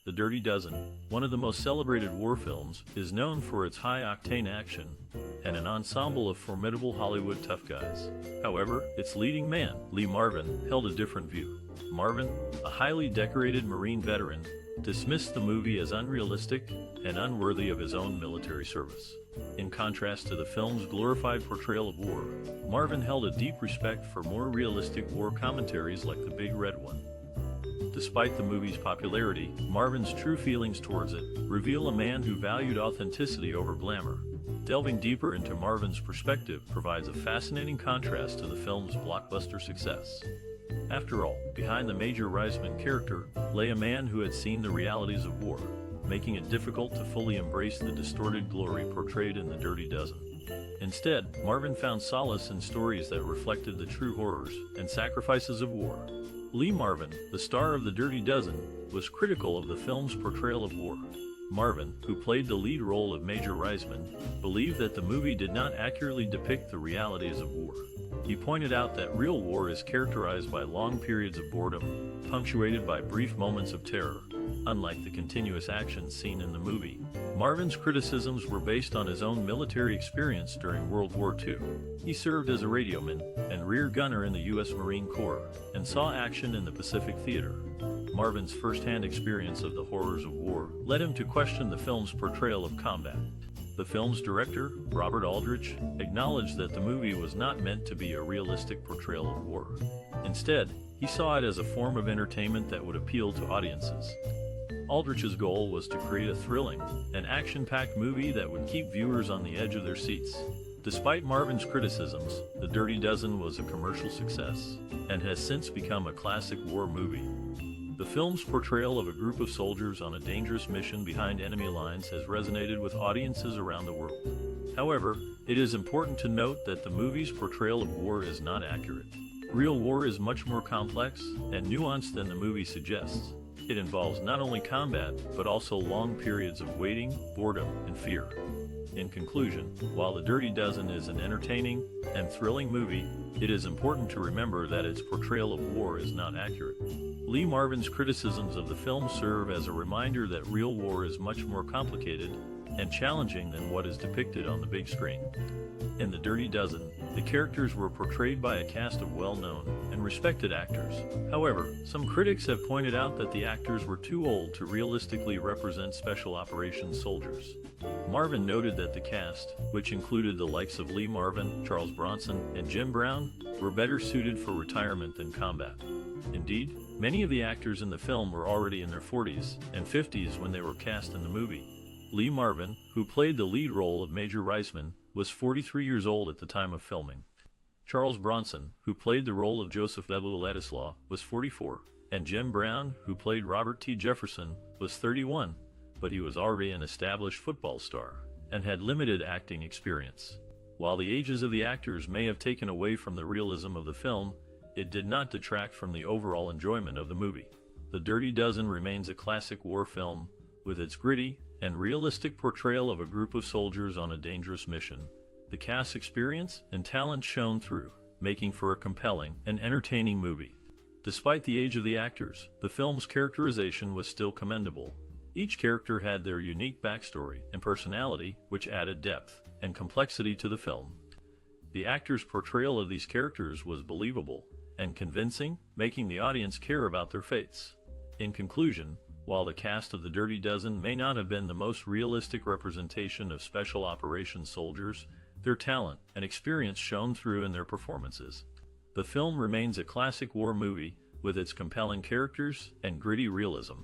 The Dirty Dozen, one of the most celebrated war films, is known for its high-octane action and an ensemble of formidable Hollywood tough guys. However, its leading man, Lee Marvin, held a different view. Marvin, a highly decorated Marine veteran, dismissed the movie as unrealistic and unworthy of his own military service. In contrast to the film's glorified portrayal of war, Marvin held a deep respect for more realistic war commentaries like The Big Red One. Despite the movie's popularity, Marvin's true feelings towards it reveal a man who valued authenticity over glamour. Delving deeper into Marvin's perspective provides a fascinating contrast to the film's blockbuster success. After all, behind the Major Reisman character lay a man who had seen the realities of war, making it difficult to fully embrace the distorted glory portrayed in The Dirty Dozen. Instead, Marvin found solace in stories that reflected the true horrors and sacrifices of war. Lee Marvin, the star of The Dirty Dozen, was critical of the film's portrayal of war. Marvin, who played the lead role of Major Reisman, believed that the movie did not accurately depict the realities of war. He pointed out that real war is characterized by long periods of boredom, punctuated by brief moments of terror, unlike the continuous action seen in the movie. Marvin's criticisms were based on his own military experience during World War II. He served as a radioman and rear gunner in the U.S. Marine Corps and saw action in the Pacific Theater. Marvin's first-hand experience of the horrors of war led him to question the film's portrayal of combat. The film's director, Robert Aldrich, acknowledged that the movie was not meant to be a realistic portrayal of war. Instead, he saw it as a form of entertainment that would appeal to audiences. Aldrich's goal was to create a thrilling and action-packed movie that would keep viewers on the edge of their seats. Despite Marvin's criticisms, The Dirty Dozen was a commercial success and has since become a classic war movie. The film's portrayal of a group of soldiers on a dangerous mission behind enemy lines has resonated with audiences around the world. However, it is important to note that the movie's portrayal of war is not accurate. Real war is much more complex and nuanced than the movie suggests. It involves not only combat, but also long periods of waiting, boredom, and fear. In conclusion, while The Dirty Dozen is an entertaining and thrilling movie, it is important to remember that its portrayal of war is not accurate. Lee Marvin's criticisms of the film serve as a reminder that real war is much more complicated and challenging than what is depicted on the big screen. In The Dirty Dozen, the characters were portrayed by a cast of well-known and respected actors. However, some critics have pointed out that the actors were too old to realistically represent special operations soldiers. Marvin noted that the cast, which included the likes of Lee Marvin, Charles Bronson, and Jim Brown, were better suited for retirement than combat. Indeed, many of the actors in the film were already in their 40s and 50s when they were cast in the movie. Lee Marvin, who played the lead role of Major Reisman, was 43 years old at the time of filming. Charles Bronson, who played the role of Joseph Ladislaw, was 44, and Jim Brown, who played Robert T. Jefferson, was 31, but he was already an established football star and had limited acting experience. While the ages of the actors may have taken away from the realism of the film, it did not detract from the overall enjoyment of the movie. The Dirty Dozen remains a classic war film, with its gritty and realistic portrayal of a group of soldiers on a dangerous mission. The cast's experience and talent shone through, making for a compelling and entertaining movie. Despite the age of the actors, the film's characterization was still commendable. Each character had their unique backstory and personality, which added depth and complexity to the film. The actors' portrayal of these characters was believable and convincing, making the audience care about their fates. In conclusion, while the cast of The Dirty Dozen may not have been the most realistic representation of special operations soldiers, their talent and experience shone through in their performances. The film remains a classic war movie with its compelling characters and gritty realism.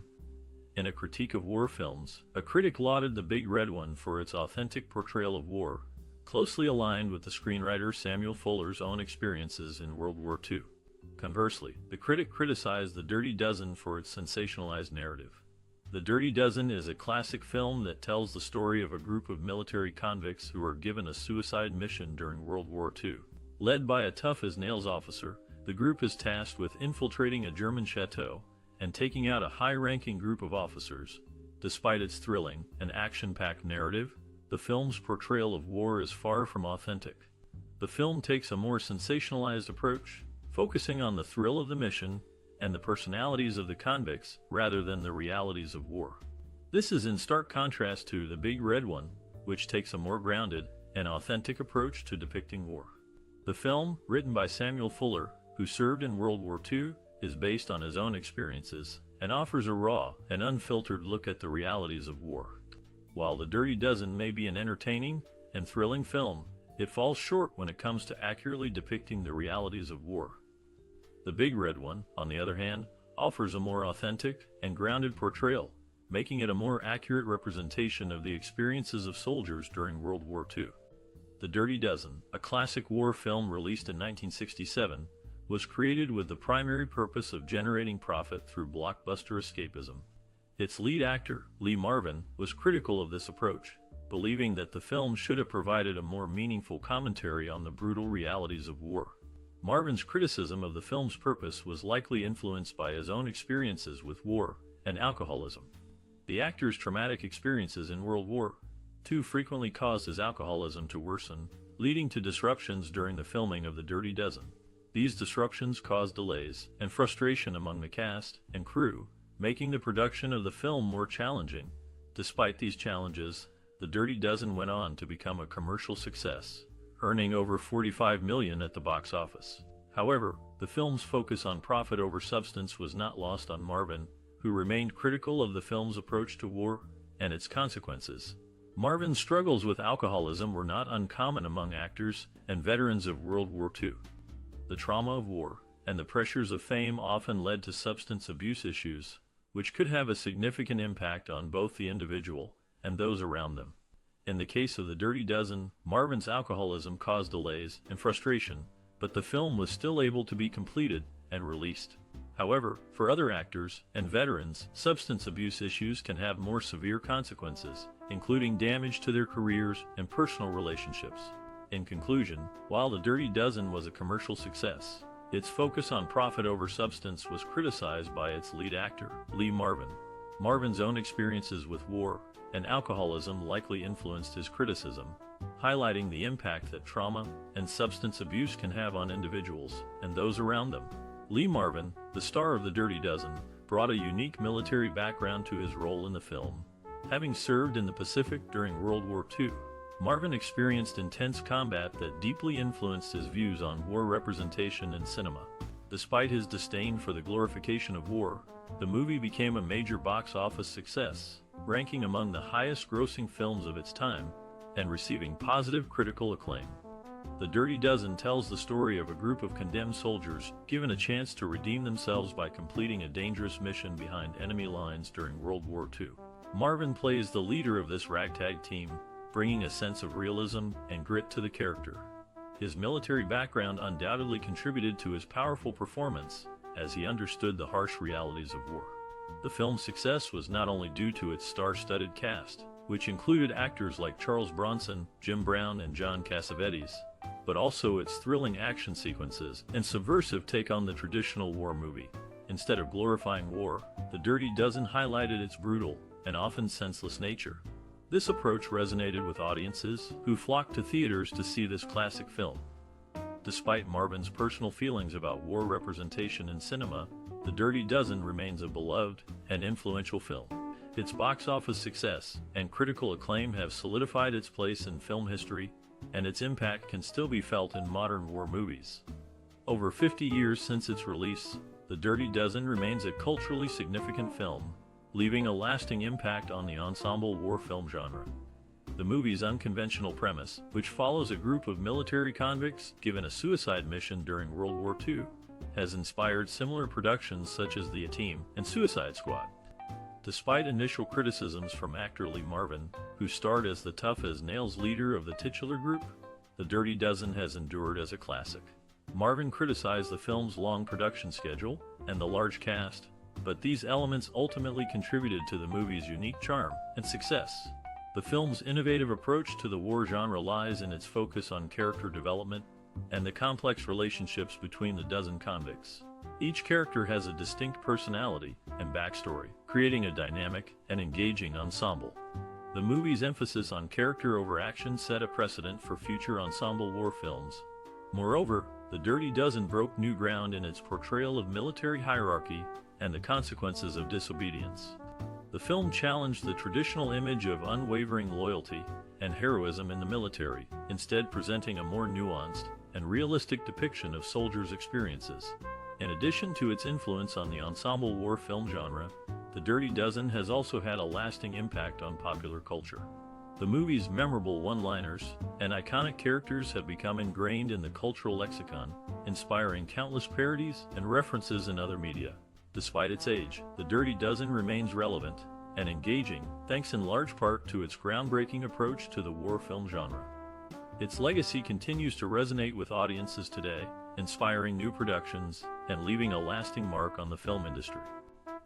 In a critique of war films, a critic lauded The Big Red One for its authentic portrayal of war, closely aligned with the screenwriter Samuel Fuller's own experiences in World War II. Conversely, the critic criticized The Dirty Dozen for its sensationalized narrative. The Dirty Dozen is a classic film that tells the story of a group of military convicts who are given a suicide mission during World War II. Led by a tough-as-nails officer, the group is tasked with infiltrating a German chateau and taking out a high-ranking group of officers. Despite its thrilling and action-packed narrative, the film's portrayal of war is far from authentic. The film takes a more sensationalized approach, focusing on the thrill of the mission and the personalities of the convicts rather than the realities of war. This is in stark contrast to The Big Red One, which takes a more grounded and authentic approach to depicting war. The film, written by Samuel Fuller, who served in World War II, is based on his own experiences and offers a raw and unfiltered look at the realities of war. While The Dirty Dozen may be an entertaining and thrilling film, it falls short when it comes to accurately depicting the realities of war. The Big Red One, on the other hand, offers a more authentic and grounded portrayal, making it a more accurate representation of the experiences of soldiers during World War II. The Dirty Dozen, a classic war film released in 1967, was created with the primary purpose of generating profit through blockbuster escapism. Its lead actor, Lee Marvin, was critical of this approach, believing that the film should have provided a more meaningful commentary on the brutal realities of war. Marvin's criticism of the film's purpose was likely influenced by his own experiences with war and alcoholism. The actor's traumatic experiences in World War II frequently caused his alcoholism to worsen, leading to disruptions during the filming of The Dirty Dozen. These disruptions caused delays and frustration among the cast and crew, making the production of the film more challenging. Despite these challenges, The Dirty Dozen went on to become a commercial success, earning over $45 million at the box office. However, the film's focus on profit over substance was not lost on Marvin, who remained critical of the film's approach to war and its consequences. Marvin's struggles with alcoholism were not uncommon among actors and veterans of World War II. The trauma of war and the pressures of fame often led to substance abuse issues, which could have a significant impact on both the individual and those around them. In the case of The Dirty Dozen, Marvin's alcoholism caused delays and frustration, but the film was still able to be completed and released. However, for other actors and veterans, substance abuse issues can have more severe consequences, including damage to their careers and personal relationships. In conclusion, while The Dirty Dozen was a commercial success, its focus on profit over substance was criticized by its lead actor, Lee Marvin. Marvin's own experiences with war and alcoholism likely influenced his criticism, highlighting the impact that trauma and substance abuse can have on individuals and those around them. Lee Marvin, the star of The Dirty Dozen, brought a unique military background to his role in the film. Having served in the Pacific during World War II, Marvin experienced intense combat that deeply influenced his views on war representation in cinema. Despite his disdain for the glorification of war, the movie became a major box office success, ranking among the highest-grossing films of its time and receiving positive critical acclaim. The Dirty Dozen tells the story of a group of condemned soldiers given a chance to redeem themselves by completing a dangerous mission behind enemy lines during World War II. Marvin plays the leader of this ragtag team, bringing a sense of realism and grit to the character. His military background undoubtedly contributed to his powerful performance, as he understood the harsh realities of war. The film's success was not only due to its star-studded cast, which included actors like Charles Bronson, Jim Brown, and John Cassavetes, but also its thrilling action sequences and subversive take on the traditional war movie. Instead of glorifying war, The Dirty Dozen highlighted its brutal and often senseless nature. This approach resonated with audiences who flocked to theaters to see this classic film. Despite Marvin's personal feelings about war representation in cinema, The Dirty Dozen remains a beloved and influential film. Its box office success and critical acclaim have solidified its place in film history, and its impact can still be felt in modern war movies. Over 50 years since its release, The Dirty Dozen remains a culturally significant film, leaving a lasting impact on the ensemble war film genre. The movie's unconventional premise, which follows a group of military convicts given a suicide mission during World War II, has inspired similar productions such as The A-Team and Suicide Squad. Despite initial criticisms from actor Lee Marvin, who starred as the tough-as-nails leader of the titular group, The Dirty Dozen has endured as a classic. Marvin criticized the film's long production schedule and the large cast, but these elements ultimately contributed to the movie's unique charm and success. The film's innovative approach to the war genre lies in its focus on character development and the complex relationships between the dozen convicts. Each character has a distinct personality and backstory, creating a dynamic and engaging ensemble. The movie's emphasis on character over action set a precedent for future ensemble war films. Moreover, The Dirty Dozen broke new ground in its portrayal of military hierarchy and the consequences of disobedience. The film challenged the traditional image of unwavering loyalty and heroism in the military, instead presenting a more nuanced and realistic depiction of soldiers' experiences. In addition to its influence on the ensemble war film genre, The Dirty Dozen has also had a lasting impact on popular culture. The movie's memorable one-liners and iconic characters have become ingrained in the cultural lexicon, inspiring countless parodies and references in other media. Despite its age, The Dirty Dozen remains relevant and engaging, thanks in large part to its groundbreaking approach to the war film genre. Its legacy continues to resonate with audiences today, inspiring new productions and leaving a lasting mark on the film industry.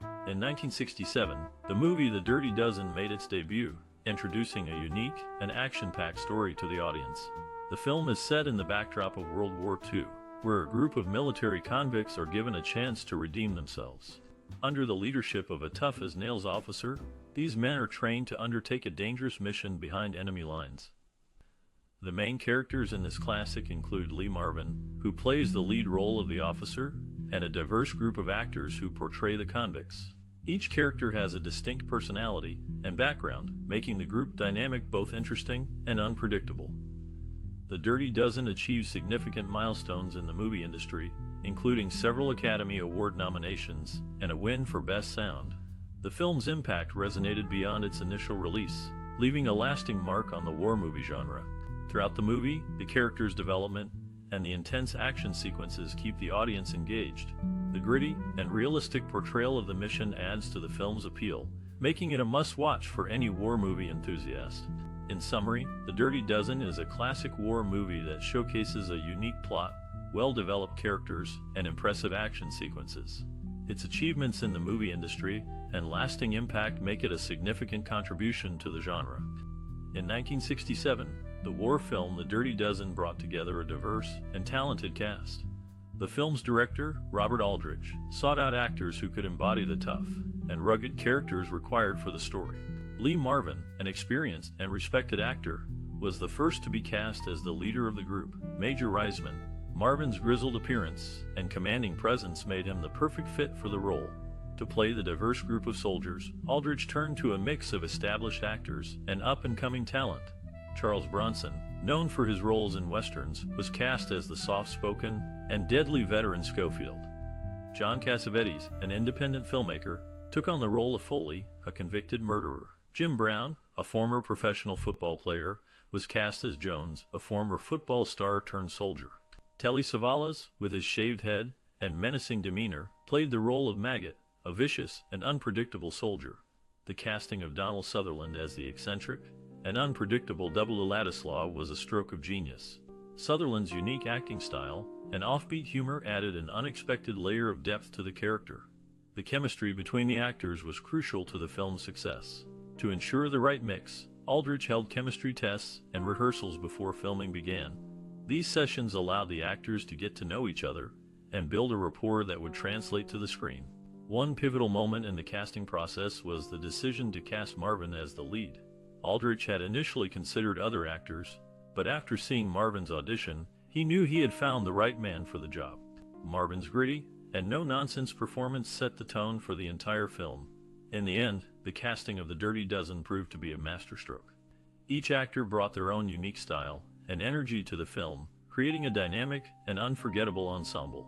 In 1967, the movie The Dirty Dozen made its debut, introducing a unique and action-packed story to the audience. The film is set in the backdrop of World War II, where a group of military convicts are given a chance to redeem themselves. Under the leadership of a tough-as-nails officer, these men are trained to undertake a dangerous mission behind enemy lines. The main characters in this classic include Lee Marvin, who plays the lead role of the officer, and a diverse group of actors who portray the convicts. Each character has a distinct personality and background, making the group dynamic both interesting and unpredictable. The Dirty Dozen achieved significant milestones in the movie industry, including several Academy Award nominations and a win for Best Sound. The film's impact resonated beyond its initial release, leaving a lasting mark on the war movie genre. Throughout the movie, the characters' development and the intense action sequences keep the audience engaged. The gritty and realistic portrayal of the mission adds to the film's appeal, making it a must-watch for any war movie enthusiast. In summary, The Dirty Dozen is a classic war movie that showcases a unique plot, well-developed characters, and impressive action sequences. Its achievements in the movie industry and lasting impact make it a significant contribution to the genre. In 1967, the war film The Dirty Dozen brought together a diverse and talented cast. The film's director, Robert Aldrich, sought out actors who could embody the tough and rugged characters required for the story. Lee Marvin, an experienced and respected actor, was the first to be cast as the leader of the group, Major Reisman. Marvin's grizzled appearance and commanding presence made him the perfect fit for the role. To play the diverse group of soldiers, Aldrich turned to a mix of established actors and up-and-coming talent. Charles Bronson, known for his roles in westerns, was cast as the soft-spoken and deadly veteran Schofield. John Cassavetes, an independent filmmaker, took on the role of Foley, a convicted murderer. Jim Brown, a former professional football player, was cast as Jones, a former football star turned soldier. Telly Savalas, with his shaved head and menacing demeanor, played the role of Maggot, a vicious and unpredictable soldier. The casting of Donald Sutherland as the eccentric and unpredictable Double Ladislaw was a stroke of genius. Sutherland's unique acting style and offbeat humor added an unexpected layer of depth to the character. The chemistry between the actors was crucial to the film's success. To ensure the right mix, Aldrich held chemistry tests and rehearsals before filming began. These sessions allowed the actors to get to know each other and build a rapport that would translate to the screen. One pivotal moment in the casting process was the decision to cast Marvin as the lead. Aldrich had initially considered other actors, but after seeing Marvin's audition, he knew he had found the right man for the job. Marvin's gritty and no-nonsense performance set the tone for the entire film. In the end, the casting of The Dirty Dozen proved to be a masterstroke. Each actor brought their own unique style and energy to the film, creating a dynamic and unforgettable ensemble.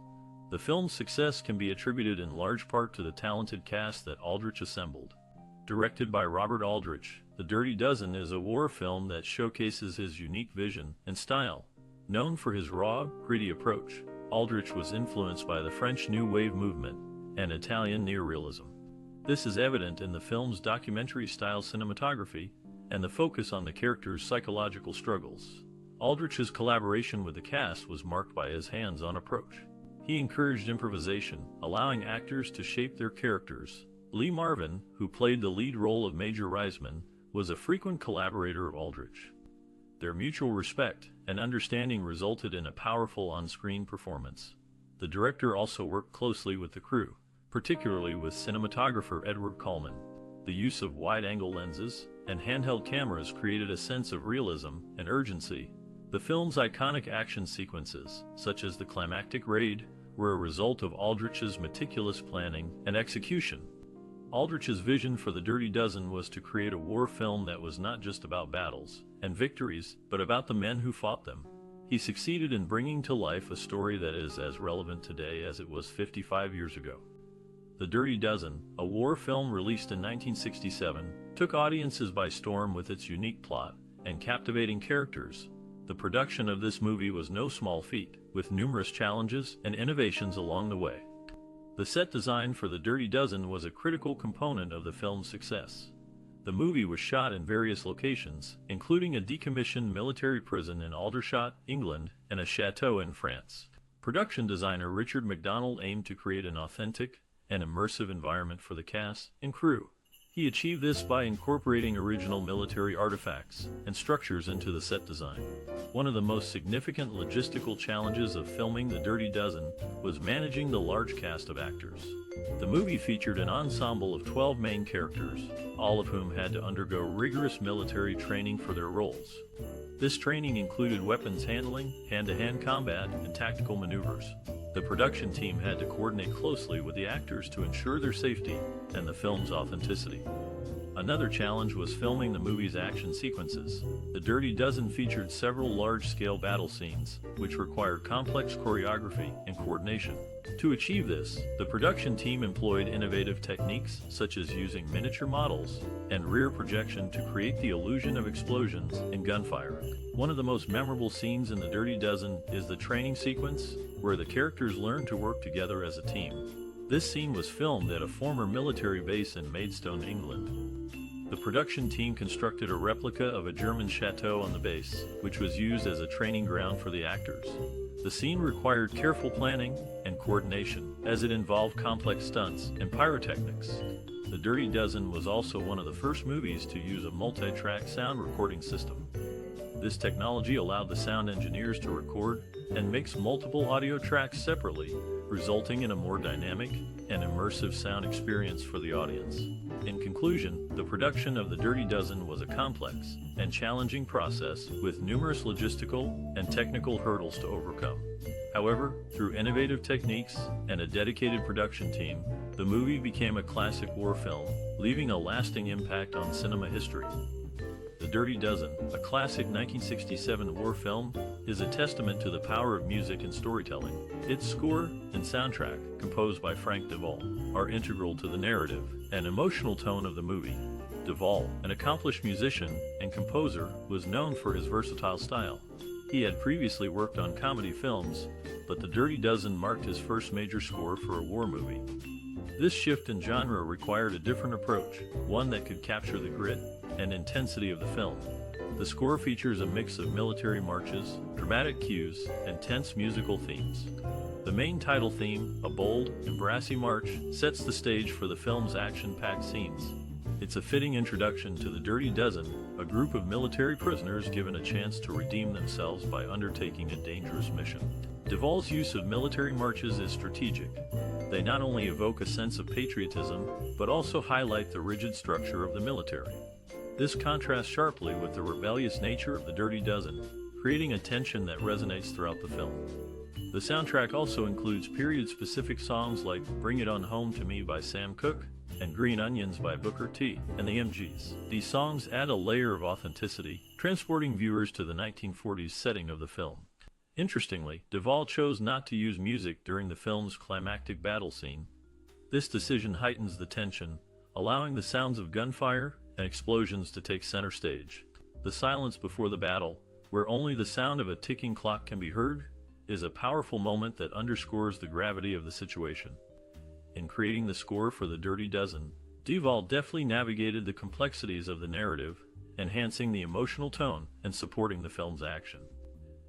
The film's success can be attributed in large part to the talented cast that Aldrich assembled. Directed by Robert Aldrich, The Dirty Dozen is a war film that showcases his unique vision and style. Known for his raw, gritty approach, Aldrich was influenced by the French New Wave movement and Italian neorealism. This is evident in the film's documentary-style cinematography and the focus on the characters' psychological struggles. Aldrich's collaboration with the cast was marked by his hands-on approach. He encouraged improvisation, allowing actors to shape their characters. Lee Marvin, who played the lead role of Major Reisman, was a frequent collaborator of Aldrich. Their mutual respect and understanding resulted in a powerful on-screen performance. The director also worked closely with the crew, particularly with cinematographer Edward Coleman. The use of wide-angle lenses and handheld cameras created a sense of realism and urgency, The film's iconic action sequences, such as the climactic raid, were a result of Aldrich's meticulous planning and execution. Aldrich's vision for The Dirty Dozen was to create a war film that was not just about battles and victories, but about the men who fought them. He succeeded in bringing to life a story that is as relevant today as it was 55 years ago. The Dirty Dozen, a war film released in 1967, took audiences by storm with its unique plot and captivating characters. The production of this movie was no small feat, with numerous challenges and innovations along the way. The set design for The Dirty Dozen was a critical component of the film's success. The movie was shot in various locations, including a decommissioned military prison in Aldershot, England, and a chateau in France. Production designer Richard MacDonald aimed to create an authentic and immersive environment for the cast and crew. He achieved this by incorporating original military artifacts and structures into the set design. One of the most significant logistical challenges of filming The Dirty Dozen was managing the large cast of actors. The movie featured an ensemble of 12 main characters, all of whom had to undergo rigorous military training for their roles. This training included weapons handling, hand-to-hand combat, and tactical maneuvers. The production team had to coordinate closely with the actors to ensure their safety and the film's authenticity. Another challenge was filming the movie's action sequences. The Dirty Dozen featured several large-scale battle scenes, which required complex choreography and coordination. To achieve this, the production team employed innovative techniques such as using miniature models and rear projection to create the illusion of explosions and gunfire. One of the most memorable scenes in The Dirty Dozen is the training sequence, where the characters learn to work together as a team. This scene was filmed at a former military base in Maidstone, England. The production team constructed a replica of a German chateau on the base, which was used as a training ground for the actors. The scene required careful planning and coordination, as it involved complex stunts and pyrotechnics. The Dirty Dozen was also one of the first movies to use a multi-track sound recording system. This technology allowed the sound engineers to record and mix multiple audio tracks separately, resulting in a more dynamic and immersive sound experience for the audience. In conclusion, the production of The Dirty Dozen was a complex and challenging process with numerous logistical and technical hurdles to overcome. However, through innovative techniques and a dedicated production team, the movie became a classic war film, leaving a lasting impact on cinema history. The Dirty Dozen, a classic 1967 war film, is a testament to the power of music and storytelling. Its score and soundtrack, composed by Frank Duvall, are integral to the narrative and emotional tone of the movie. Duvall, an accomplished musician and composer, was known for his versatile style. He had previously worked on comedy films, but The Dirty Dozen marked his first major score for a war movie. This shift in genre required a different approach, one that could capture the grit and intensity of the film. The score features a mix of military marches, dramatic cues, and tense musical themes. The main title theme, a bold and brassy march, sets the stage for the film's action-packed scenes. It's a fitting introduction to The Dirty Dozen, a group of military prisoners given a chance to redeem themselves by undertaking a dangerous mission. Duvall's use of military marches is strategic. They not only evoke a sense of patriotism, but also highlight the rigid structure of the military. This contrasts sharply with the rebellious nature of The Dirty Dozen, creating a tension that resonates throughout the film. The soundtrack also includes period-specific songs like Bring It On Home to Me by Sam Cooke and Green Onions by Booker T and the MGs. These songs add a layer of authenticity, transporting viewers to the 1940s setting of the film. Interestingly, Duvall chose not to use music during the film's climactic battle scene. This decision heightens the tension, allowing the sounds of gunfire and explosions to take center stage. The silence before the battle, where only the sound of a ticking clock can be heard, is a powerful moment that underscores the gravity of the situation. In creating the score for The Dirty Dozen, Duvall deftly navigated the complexities of the narrative, enhancing the emotional tone and supporting the film's action.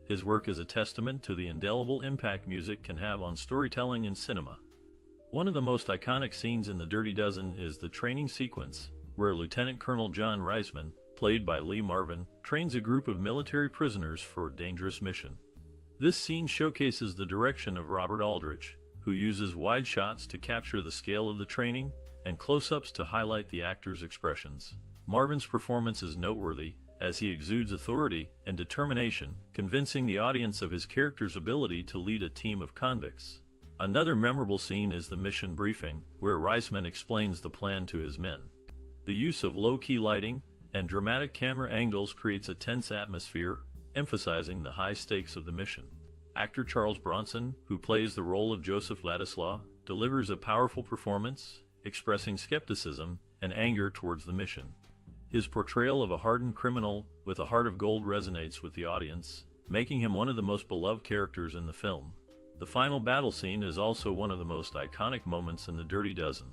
His work is a testament to the indelible impact music can have on storytelling in cinema. One of the most iconic scenes in The Dirty Dozen is the training sequence, where Lieutenant Colonel John Reisman, played by Lee Marvin, trains a group of military prisoners for a dangerous mission. This scene showcases the direction of Robert Aldrich, who uses wide shots to capture the scale of the training and close-ups to highlight the actors' expressions. Marvin's performance is noteworthy, as he exudes authority and determination, convincing the audience of his character's ability to lead a team of convicts. Another memorable scene is the mission briefing, where Reisman explains the plan to his men. The use of low-key lighting and dramatic camera angles creates a tense atmosphere, emphasizing the high stakes of the mission. Actor Charles Bronson, who plays the role of Joseph Ladislaw, delivers a powerful performance, expressing skepticism and anger towards the mission. His portrayal of a hardened criminal with a heart of gold resonates with the audience, making him one of the most beloved characters in the film. The final battle scene is also one of the most iconic moments in The Dirty Dozen.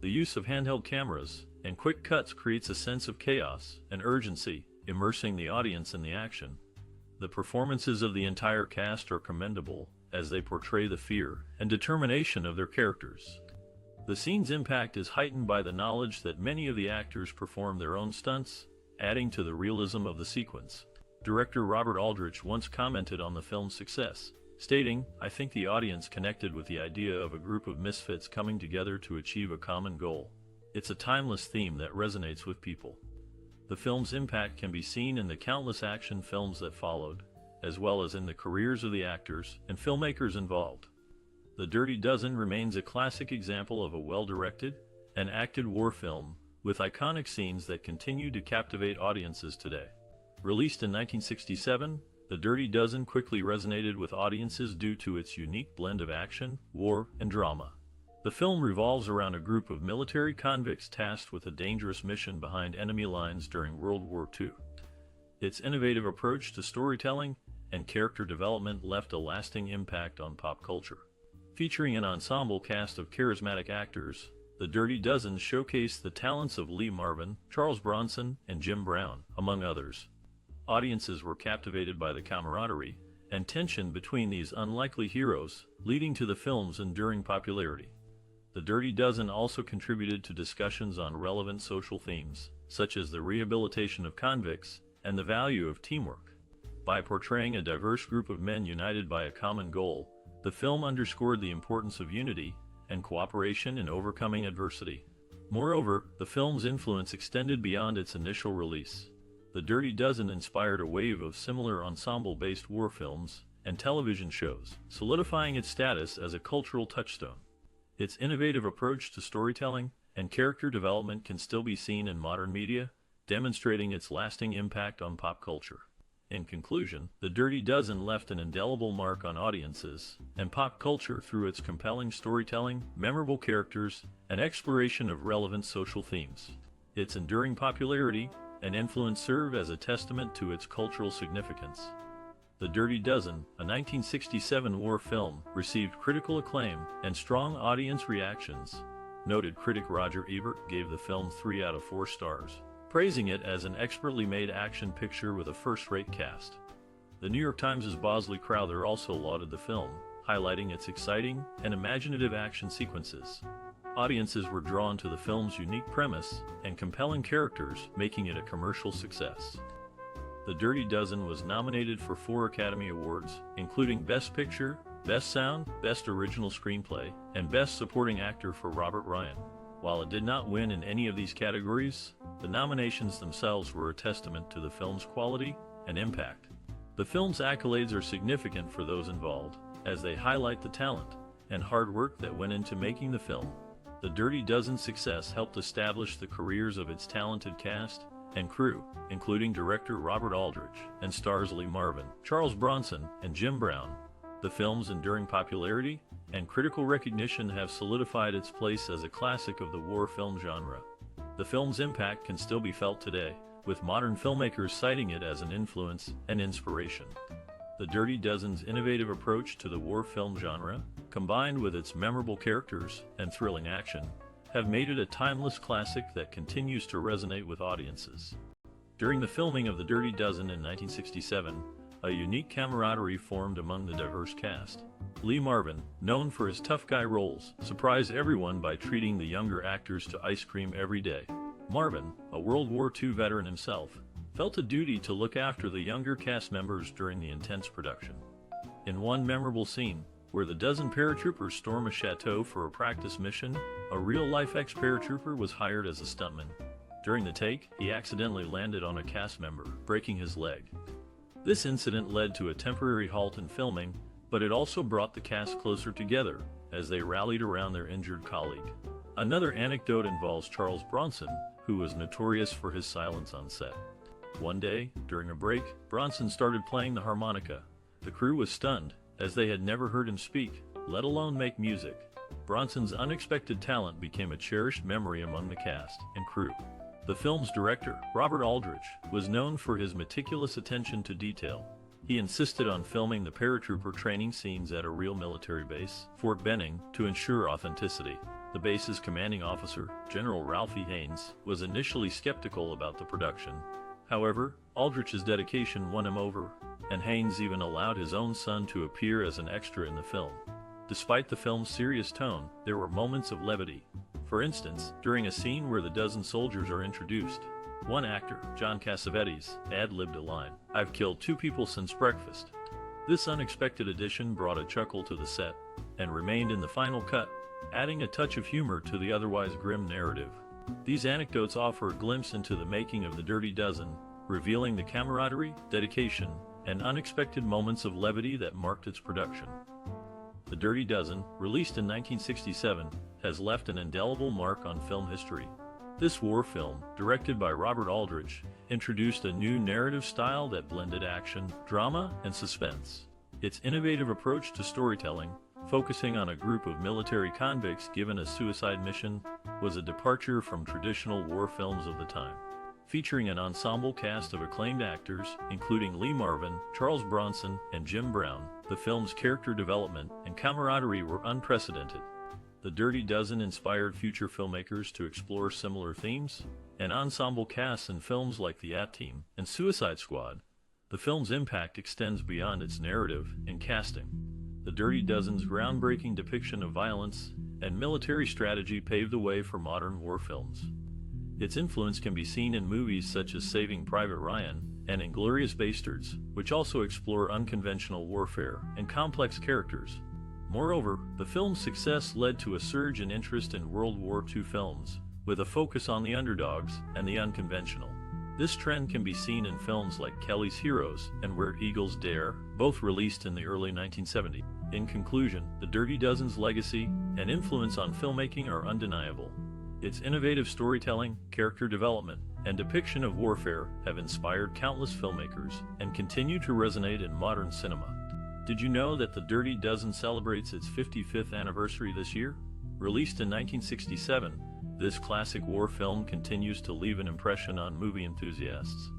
The use of handheld cameras and quick cuts creates a sense of chaos and urgency, immersing the audience in the action. The performances of the entire cast are commendable, as they portray the fear and determination of their characters. The scene's impact is heightened by the knowledge that many of the actors perform their own stunts, adding to the realism of the sequence. Director Robert Aldrich once commented on the film's success, stating, "I think the audience connected with the idea of a group of misfits coming together to achieve a common goal. It's a timeless theme that resonates with people." The film's impact can be seen in the countless action films that followed, as well as in the careers of the actors and filmmakers involved. The Dirty Dozen remains a classic example of a well-directed and acted war film, with iconic scenes that continue to captivate audiences today. Released in 1967, The Dirty Dozen quickly resonated with audiences due to its unique blend of action, war, and drama. The film revolves around a group of military convicts tasked with a dangerous mission behind enemy lines during World War II. Its innovative approach to storytelling and character development left a lasting impact on pop culture. Featuring an ensemble cast of charismatic actors, The Dirty Dozen showcased the talents of Lee Marvin, Charles Bronson, and Jim Brown, among others. Audiences were captivated by the camaraderie and tension between these unlikely heroes, leading to the film's enduring popularity. The Dirty Dozen also contributed to discussions on relevant social themes, such as the rehabilitation of convicts and the value of teamwork. By portraying a diverse group of men united by a common goal, the film underscored the importance of unity and cooperation in overcoming adversity. Moreover, the film's influence extended beyond its initial release. The Dirty Dozen inspired a wave of similar ensemble-based war films and television shows, solidifying its status as a cultural touchstone. Its innovative approach to storytelling and character development can still be seen in modern media, demonstrating its lasting impact on pop culture. In conclusion, The Dirty Dozen left an indelible mark on audiences and pop culture through its compelling storytelling, memorable characters, and exploration of relevant social themes. Its enduring popularity and influence serve as a testament to its cultural significance. The Dirty Dozen, a 1967 war film, received critical acclaim and strong audience reactions. Noted critic Roger Ebert gave the film 3 out of 4 stars, praising it as an expertly made action picture with a first-rate cast. The New York Times' Bosley Crowther also lauded the film, highlighting its exciting and imaginative action sequences. Audiences were drawn to the film's unique premise and compelling characters, making it a commercial success. The Dirty Dozen was nominated for 4 Academy Awards, including Best Picture, Best Sound, Best Original Screenplay, and Best Supporting Actor for Robert Ryan. While it did not win in any of these categories, the nominations themselves were a testament to the film's quality and impact. The film's accolades are significant for those involved, as they highlight the talent and hard work that went into making the film. The Dirty Dozen's success helped establish the careers of its talented cast and crew, including director Robert Aldrich and stars Lee Marvin, Charles Bronson, and Jim Brown. The film's enduring popularity and critical recognition have solidified its place as a classic of the war film genre. The film's impact can still be felt today, with modern filmmakers citing it as an influence and inspiration. The Dirty Dozen's innovative approach to the war film genre, combined with its memorable characters and thrilling action, have made it a timeless classic that continues to resonate with audiences. During the filming of The Dirty Dozen in 1967, a unique camaraderie formed among the diverse cast. Lee Marvin, known for his tough guy roles, surprised everyone by treating the younger actors to ice cream every day. Marvin, a World War II veteran himself, felt a duty to look after the younger cast members during the intense production. In one memorable scene, where the dozen paratroopers storm a chateau for a practice mission, a real-life ex-paratrooper was hired as a stuntman. During the take, he accidentally landed on a cast member, breaking his leg. This incident led to a temporary halt in filming, but it also brought the cast closer together as they rallied around their injured colleague. Another anecdote involves Charles Bronson, who was notorious for his silence on set. One day, during a break, Bronson started playing the harmonica. The crew was stunned, as they had never heard him speak, let alone make music. Bronson's unexpected talent became a cherished memory among the cast and crew. The film's director, Robert Aldrich, was known for his meticulous attention to detail. He insisted on filming the paratrooper training scenes at a real military base, Fort Benning, to ensure authenticity. The base's commanding officer, General Ralphie Haynes, was initially skeptical about the production. However, Aldrich's dedication won him over, and Haynes even allowed his own son to appear as an extra in the film. Despite the film's serious tone, there were moments of levity. For instance, during a scene where the dozen soldiers are introduced, one actor, John Cassavetes, ad-libbed a line, "I've killed 2 people since breakfast." This unexpected addition brought a chuckle to the set, and remained in the final cut, adding a touch of humor to the otherwise grim narrative. These anecdotes offer a glimpse into the making of The Dirty Dozen, revealing the camaraderie, dedication, and unexpected moments of levity that marked its production. The Dirty Dozen, released in 1967, has left an indelible mark on film history. This war film, directed by Robert Aldrich, introduced a new narrative style that blended action, drama, and suspense. Its innovative approach to storytelling, focusing on a group of military convicts given a suicide mission, was a departure from traditional war films of the time. Featuring an ensemble cast of acclaimed actors, including Lee Marvin, Charles Bronson, and Jim Brown, the film's character development and camaraderie were unprecedented. The Dirty Dozen inspired future filmmakers to explore similar themes, and ensemble casts in films like The A-Team and Suicide Squad. The film's impact extends beyond its narrative and casting. The Dirty Dozen's groundbreaking depiction of violence and military strategy paved the way for modern war films. Its influence can be seen in movies such as Saving Private Ryan and Inglourious Basterds, which also explore unconventional warfare and complex characters. Moreover, the film's success led to a surge in interest in World War II films, with a focus on the underdogs and the unconventional. This trend can be seen in films like Kelly's Heroes and Where Eagles Dare, both released in the early 1970s. In conclusion, The Dirty Dozen's legacy and influence on filmmaking are undeniable. Its innovative storytelling, character development, and depiction of warfare have inspired countless filmmakers and continue to resonate in modern cinema. Did you know that The Dirty Dozen celebrates its 55th anniversary this year? Released in 1967, this classic war film continues to leave an impression on movie enthusiasts.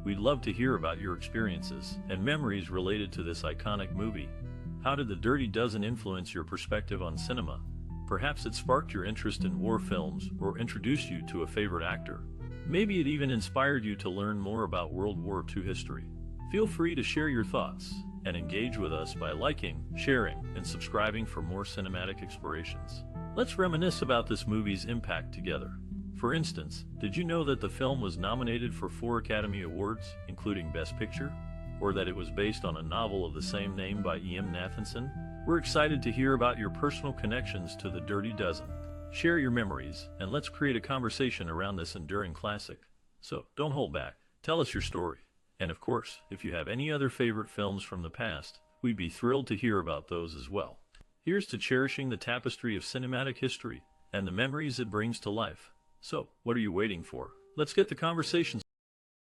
We'd love to hear about your experiences and memories related to this iconic movie. How did The Dirty Dozen influence your perspective on cinema? Perhaps it sparked your interest in war films or introduced you to a favorite actor. Maybe it even inspired you to learn more about World War II history. Feel free to share your thoughts and engage with us by liking, sharing, and subscribing for more cinematic explorations. Let's reminisce about this movie's impact together. For instance, did you know that the film was nominated for 4 Academy Awards, including Best Picture? Or that it was based on a novel of the same name by E.M. Nathanson? We're excited to hear about your personal connections to The Dirty Dozen. Share your memories, and let's create a conversation around this enduring classic. So, don't hold back. Tell us your story. And of course, if you have any other favorite films from the past, we'd be thrilled to hear about those as well. Here's to cherishing the tapestry of cinematic history and the memories it brings to life. So, what are you waiting for? Let's get the conversation